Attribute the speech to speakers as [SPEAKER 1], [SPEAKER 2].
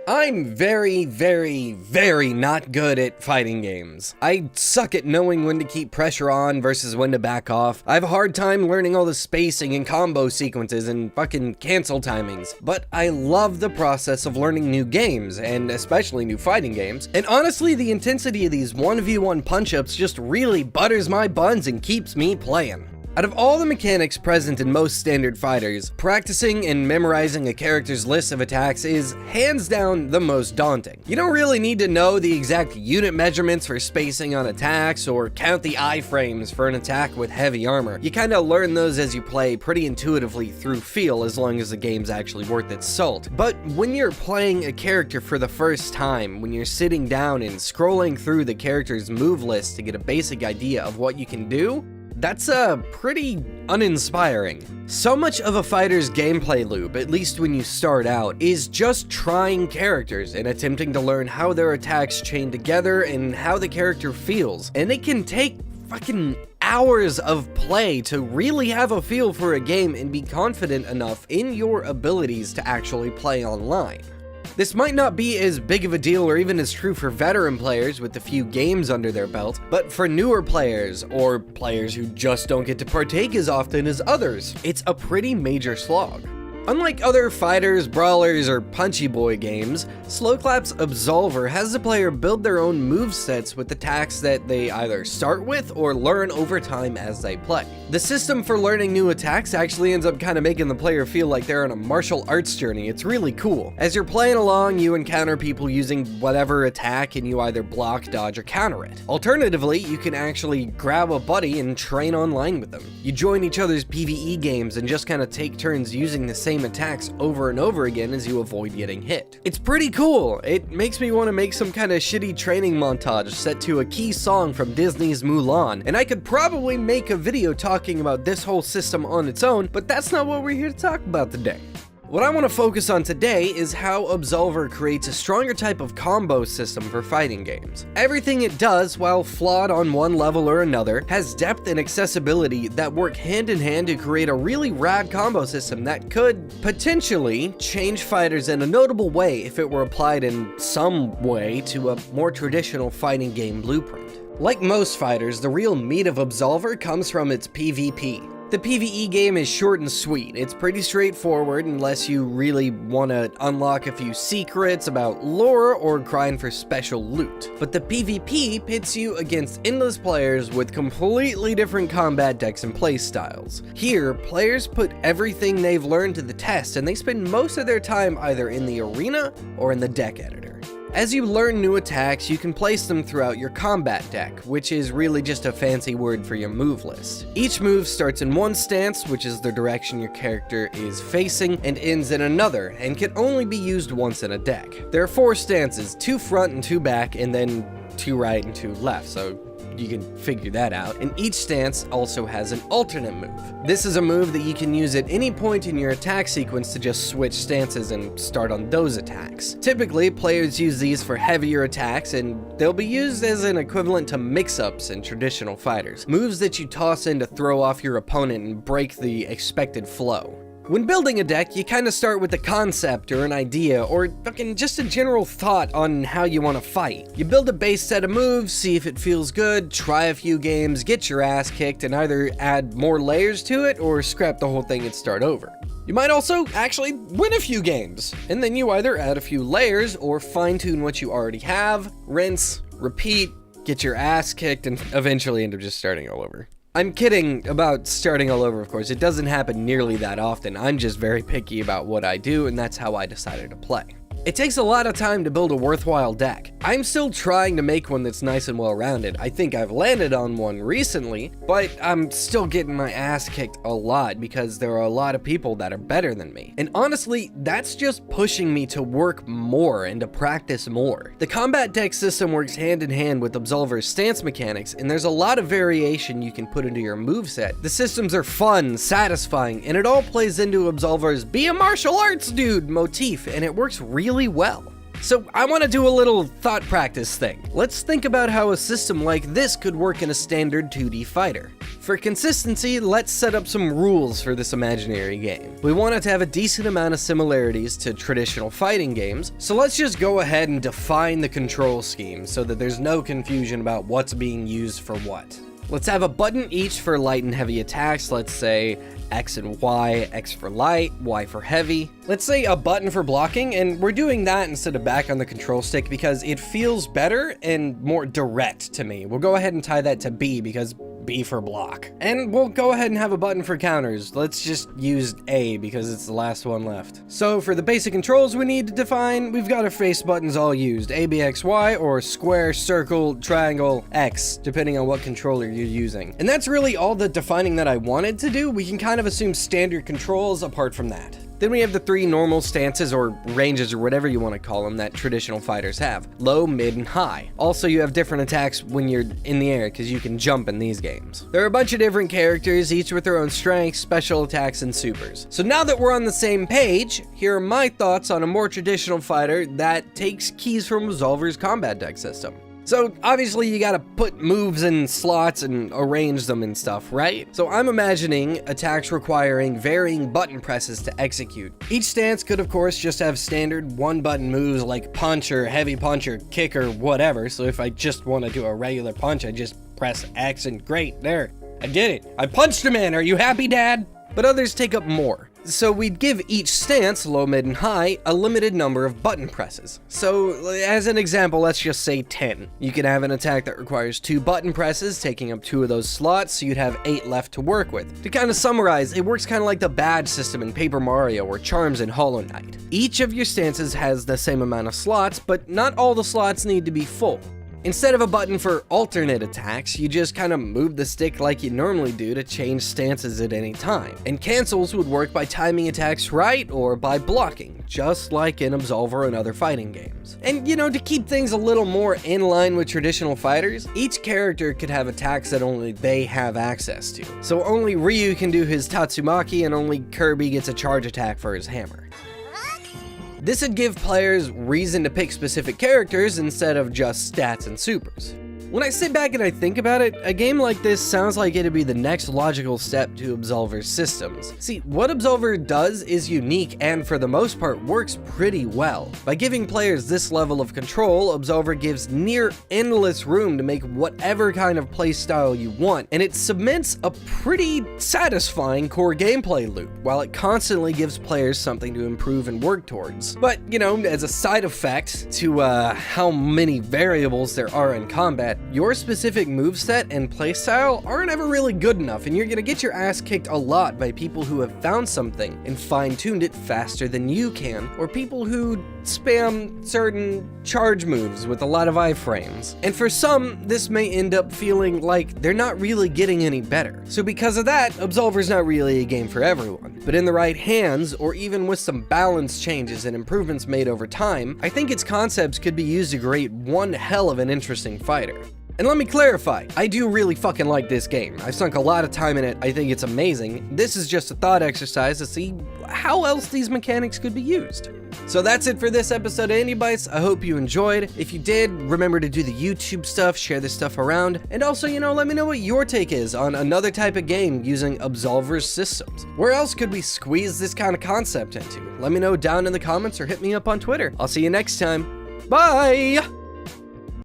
[SPEAKER 1] I'm very, very, very not good at fighting games. I suck at knowing when to keep pressure on versus when to back off. I have a hard time learning all the spacing and combo sequences and fucking cancel timings. But I love the process of learning new games, and especially new fighting games. And honestly, the intensity of these 1v1 punch-ups just really butters my buns and keeps me playing. Out of all the mechanics present in most standard fighters, practicing and memorizing a character's list of attacks is hands down the most daunting. You don't really need to know the exact unit measurements for spacing on attacks or count the iframes for an attack with heavy armor. You kinda learn those as you play pretty intuitively through feel, as long as the game's actually worth its salt. But when you're playing a character for the first time, when you're sitting down and scrolling through the character's move list to get a basic idea of what you can do, that's pretty uninspiring. So much of a fighter's gameplay loop, at least when you start out, is just trying characters and attempting to learn how their attacks chain together and how the character feels. And it can take fucking hours of play to really have a feel for a game and be confident enough in your abilities to actually play online. This might not be as big of a deal or even as true for veteran players with a few games under their belt, but for newer players, or players who just don't get to partake as often as others, it's a pretty major slog. Unlike other fighters, brawlers, or punchy boy games, Slowclap's Absolver has the player build their own movesets with attacks that they either start with or learn over time as they play. The system for learning new attacks actually ends up kind of making the player feel like they're on a martial arts journey. It's really cool. As you're playing along, you encounter people using whatever attack and you either block, dodge, or counter it. Alternatively, you can actually grab a buddy and train online with them. You join each other's PvE games and just kind of take turns using the same attacks over and over again as you avoid getting hit. It's pretty cool. It makes me want to make some kind of shitty training montage set to a key song from Disney's Mulan, and I could probably make a video talking about this whole system on its own, but that's not what we're here to talk about today. What I want to focus on today is how Absolver creates a stronger type of combo system for fighting games. Everything it does, while flawed on one level or another, has depth and accessibility that work hand in hand to create a really rad combo system that could potentially change fighters in a notable way if it were applied in some way to a more traditional fighting game blueprint. Like most fighters, the real meat of Absolver comes from its PvP. The PvE game is short and sweet. It's pretty straightforward unless you really want to unlock a few secrets about lore or grind for special loot. But the PvP pits you against endless players with completely different combat decks and playstyles. Here, players put everything they've learned to the test, and they spend most of their time either in the arena or in the deck editor. As you learn new attacks, you can place them throughout your combat deck, which is really just a fancy word for your move list. Each move starts in one stance, which is the direction your character is facing, and ends in another, and can only be used once in a deck. There are 4 stances, 2 front and 2 back, and then 2 right and 2 left, so you can figure that out, and each stance also has an alternate move. This is a move that you can use at any point in your attack sequence to just switch stances and start on those attacks. Typically, players use these for heavier attacks, and they'll be used as an equivalent to mix-ups in traditional fighters, moves that you toss in to throw off your opponent and break the expected flow. When building a deck, you kind of start with a concept or an idea or fucking just a general thought on how you want to fight. You build a base set of moves, see if it feels good, try a few games, get your ass kicked, and either add more layers to it or scrap the whole thing and start over. You might also actually win a few games, and then you either add a few layers or fine-tune what you already have, rinse, repeat, get your ass kicked, and eventually end up just starting all over. I'm kidding about starting all over, of course. It doesn't happen nearly that often. I'm just very picky about what I do, and that's how I decided to play. It takes a lot of time to build a worthwhile deck. I'm still trying to make one that's nice and well-rounded. I think I've landed on one recently, but I'm still getting my ass kicked a lot because there are a lot of people that are better than me. And honestly, that's just pushing me to work more and to practice more. The combat deck system works hand in hand with Absolver's stance mechanics, and there's a lot of variation you can put into your moveset. The systems are fun, satisfying, and it all plays into Absolver's be a martial arts dude motif, and it works really well. So I want to do a little thought practice thing. Let's think about how a system like this could work in a standard 2D fighter. For consistency, let's set up some rules for this imaginary game. We want it to have a decent amount of similarities to traditional fighting games, so let's just go ahead and define the control scheme so that there's no confusion about what's being used for what. Let's have a button each for light and heavy attacks, let's say X and Y, X for light, Y for heavy. Let's say a button for blocking, and we're doing that instead of back on the control stick because it feels better and more direct to me. We'll go ahead and tie that to B because B for block. And we'll go ahead and have a button for counters. Let's just use A because it's the last one left. So for the basic controls we need to define, we've got our face buttons all used. A, B, X, Y, or square, circle, triangle, X, depending on what controller you're using. And that's really all the defining that I wanted to do. We can kind of assume standard controls apart from that. Then we have the three normal stances or ranges or whatever you want to call them that traditional fighters have. Low, mid, and high. Also, you have different attacks when you're in the air because you can jump in these games. There are a bunch of different characters, each with their own strengths, special attacks, and supers. So now that we're on the same page, here are my thoughts on a more traditional fighter that takes keys from Absolver's combat deck system. So obviously you gotta put moves in slots and arrange them and stuff, right? So I'm imagining attacks requiring varying button presses to execute. Each stance could of course just have standard one button moves like punch or heavy punch or kick or whatever. So if I just want to do a regular punch, I just press X and great, there, I did it. I punched a man, are you happy, Dad? But others take up more. So we'd give each stance, low, mid, and high, a limited number of button presses. So as an example, let's just say 10. You could have an attack that requires 2 button presses, taking up 2 of those slots, so you'd have 8 left to work with. To kind of summarize, it works kind of like the badge system in Paper Mario or Charms in Hollow Knight. Each of your stances has the same amount of slots, but not all the slots need to be full. Instead of a button for alternate attacks, you just kind of move the stick like you normally do to change stances at any time. And cancels would work by timing attacks right or by blocking, just like in Absolver and other fighting games. And you know, to keep things a little more in line with traditional fighters, each character could have attacks that only they have access to. So only Ryu can do his Tatsumaki and only Kirby gets a charge attack for his hammer. This would give players reason to pick specific characters instead of just stats and supers. When I sit back and I think about it, a game like this sounds like it'd be the next logical step to Absolver's systems. See, what Absolver does is unique and for the most part works pretty well. By giving players this level of control, Absolver gives near endless room to make whatever kind of playstyle you want, and it cements a pretty satisfying core gameplay loop, while it constantly gives players something to improve and work towards. But, you know, as a side effect to how many variables there are in combat, your specific moveset and playstyle aren't ever really good enough, and you're gonna get your ass kicked a lot by people who have found something and fine-tuned it faster than you can, or people who spam certain charge moves with a lot of iframes. And for some, this may end up feeling like they're not really getting any better. So because of that, Absolver's not really a game for everyone. But in the right hands, or even with some balance changes and improvements made over time, I think its concepts could be used to create one hell of an interesting fighter. And let me clarify, I do really fucking like this game. I've sunk a lot of time in it, I think it's amazing. This is just a thought exercise to see how else these mechanics could be used. So that's it for this episode of Indie Bytes. I hope you enjoyed. If you did, remember to do the YouTube stuff, share this stuff around, and also, you know, let me know what your take is on another type of game using Absolver's systems. Where else could we squeeze this kind of concept into? Let me know down in the comments or hit me up on Twitter. I'll see you next time. Bye!